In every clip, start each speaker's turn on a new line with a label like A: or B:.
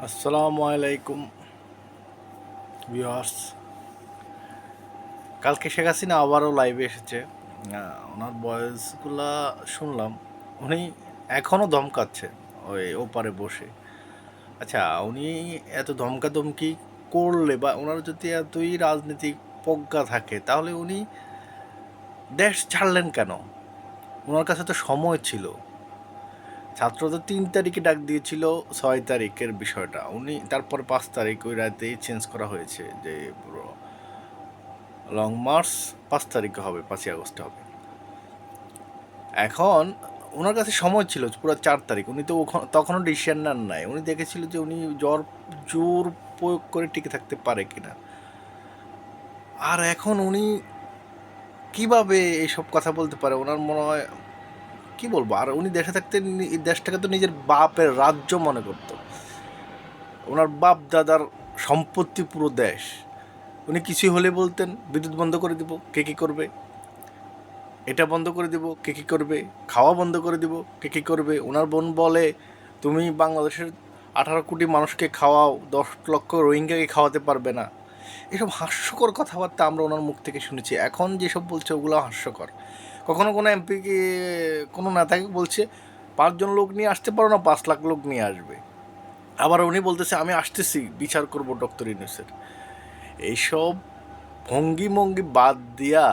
A: আসসালামু আলাইকুম ভিউয়ার্স। কালকে শেখ হাসিনা আবারও লাইভে এসেছে। ওনার ভয়েসগুলা শুনলাম। উনি এখনও ধমকাচ্ছে ওই ওপারে বসে। আচ্ছা, উনি এত ধমকাধমকি করলে বা ওনার যদি এতই রাজনৈতিক প্রজ্ঞা থাকে তাহলে উনি দেশ ছাড়লেন কেন? ওনার কাছে তো সময় ছিল। ছাত্রদের ৩ তারিখে ডাক দিয়েছিল, ৬ তারিখের বিষয়টা উনি তারপর ৫ তারিখ ওই রাতেই চেঞ্জ করা হয়েছে যে পুরো লং মার্চ ৫ তারিখে হবে, ৫ই আগস্টে হবে। এখন ওনার কাছে সময় ছিল পুরো ৪ তারিখ। উনি তো তখনও ডিসিশন নেন নাই। উনি দেখেছিল যে উনি জোর প্রয়োগ করে টিকে থাকতে পারে কিনা। আর এখন উনি কিভাবে এইসব কথা বলতে পারে? ওনার মনে হয় কি বলবো, আর উনি দেশে থাকতে এই দেশটাকে তো নিজের বাপের রাজ্য মনে করতো। ওনার বাপ দাদার সম্পত্তি পুরো দেশ। উনি কিছুই হলে বলতেন বিদ্যুৎ বন্ধ করে দিব, কে কী করবে? এটা বন্ধ করে দিব, কে কী করবে? খাওয়া বন্ধ করে দিব, কে কী করবে? ওনার বোন বলে তুমি বাংলাদেশের 18 কোটি মানুষকে খাওয়াও, 10 লক্ষ রোহিঙ্গাকে খাওয়াতে পারবে না। এসব হাস্যকর কথাবার্তা আমরা ওনার মুখ থেকে শুনেছি। এখন যেসব বলছে ওগুলো হাস্যকর। কখনো কোনো এমপিকে, কোনো নেতাকে বলছে 5 জন লোক নিয়ে আসতে পারো না, 5 লাখ লোক নিয়ে আসবে। আবার উনি বলতেছে আমি আসতেছি, বিচার করব ডক্টর ইউনূসের। এইসব ভঙ্গি মঙ্গি বাদ দিয়া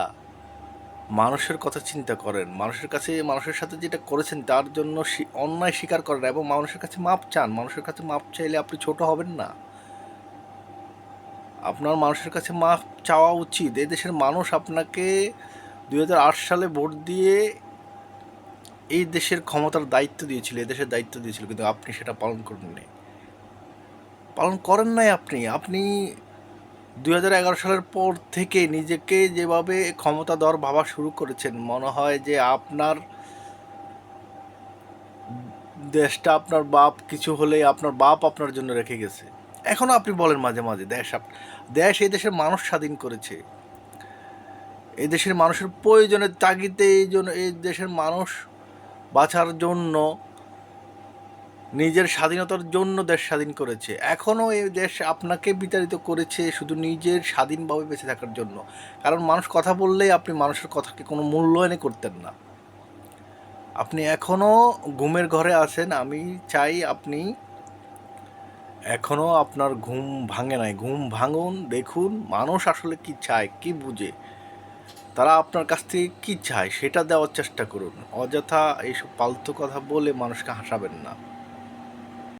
A: মানুষের কথা চিন্তা করেন। মানুষের কাছে, মানুষের সাথে যেটা করেছেন তার জন্য অন্যায় স্বীকার করেন এবং মানুষের কাছে মাপ চান। মানুষের কাছে মাপ চাইলে আপনি ছোট হবেন না। আপনার মানুষের কাছে মাপ চাওয়া উচিত। এই দেশের মানুষ আপনাকে 2008 সালে ভোট দিয়ে এই দেশের ক্ষমতার দায়িত্ব দিয়েছিল, এই দেশের দায়িত্ব দিয়েছিল, কিন্তু আপনি সেটা পালন করেননি, পালন করেন নাই। আপনি 2011 সালের পর থেকে নিজেকে যেভাবে ক্ষমতা দেওয়ার ভাবা শুরু করেছেন, মনে হয় যে আপনার দেশটা আপনার বাপ, কিছু হলে আপনার বাপ আপনার জন্য রেখে গেছে। এখনও আপনি বলেন মাঝে মাঝে দেশ এই দেশের মানুষ স্বাধীন করেছে। এই দেশের মানুষের প্রয়োজনের তাগিদে এই দেশের মানুষ বাঁচার জন্য, নিজের স্বাধীনতার জন্য দেশ স্বাধীন করেছে। এখনও এই দেশ আপনাকে বিতাড়িত করেছে শুধু নিজের স্বাধীনভাবে বেঁচে থাকার জন্য। কারণ মানুষ কথা বললেই আপনি মানুষের কথাকে কোনো মূল্যায়নই করতেন না। আপনি এখনও ঘুমের ঘরে আছেন। আমি চাই আপনি এখনও আপনার ঘুম ভাঙে নাই। ঘুম ভাঙুন, দেখুন মানুষ আসলে কি চায়, কি বুঝে, তারা আপনার কাছ থেকে কী চায় সেটা দেওয়ার চেষ্টা করুন। অযথা এইসব ফালতু কথা বলে মানুষকে হাসাবেন না।